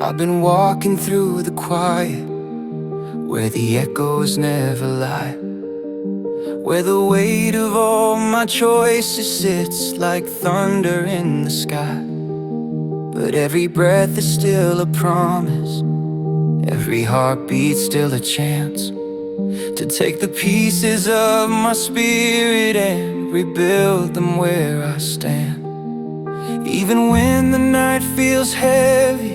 I've been walking through the quiet, where the echoes never lie, where the weight of all my choices sits like thunder in the sky. But every breath is still a promise, every heartbeat still a chance to take the pieces of my spirit and rebuild them where I stand. Even when the night feels heavy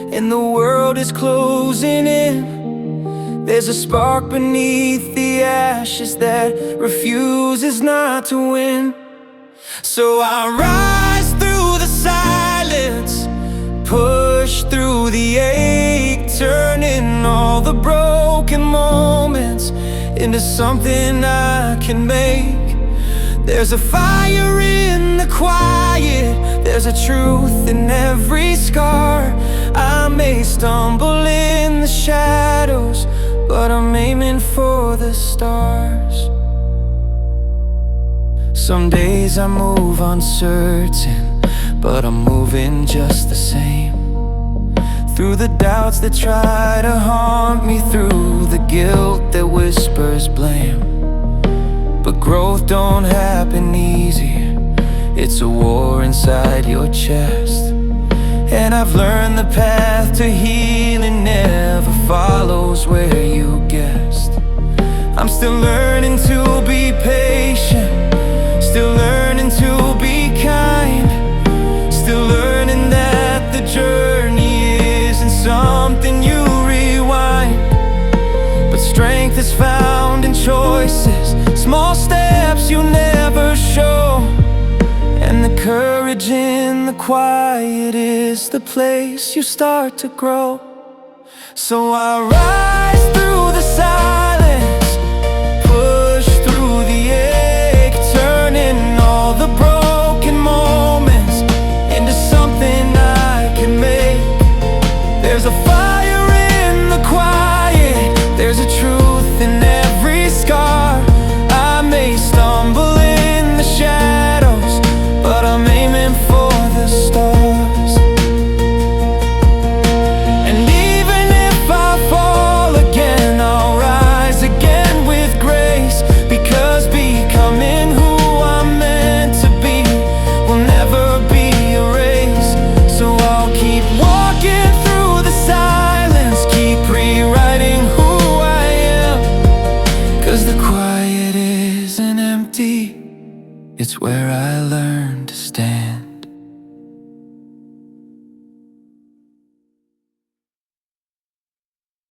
and the world is closing in, there's a spark beneath the ashes that refuses not to win. So I rise through the silence, push through the ache, turning all the broken moments into something I can make. There's a fire in the quiet, there's a truth in every scar. I may stumble in the shadows, but I'm aiming for the stars. Some days I move uncertain, but I'm moving just the same. Through the doubts that try to haunt me, through the guilt that whispers blame. But growth don't happen easy, it's a war inside your chest. And I've learned the path to healing never follows where you guessed. I'm still learning to be patient, still learning to be kind, still learning that the journey isn't something you rewind. But strength is found in choices, small steps you never show. And the courage in the quiet is the place you start to grow. So I rise through the silence, push through the ache, turning all the broken moments into something I can make. There's a fire in the quiet, there's a truth in every scar. I may stumble in the shadows, but I'm aiming for the stars. And even if I fall again, I'll rise again with grace, because becoming who I'm meant to be will never be a race. So I'll keep walking through the silence, keep rewriting who I am, 'cause the quiet isn't empty, it's where I learn to stand.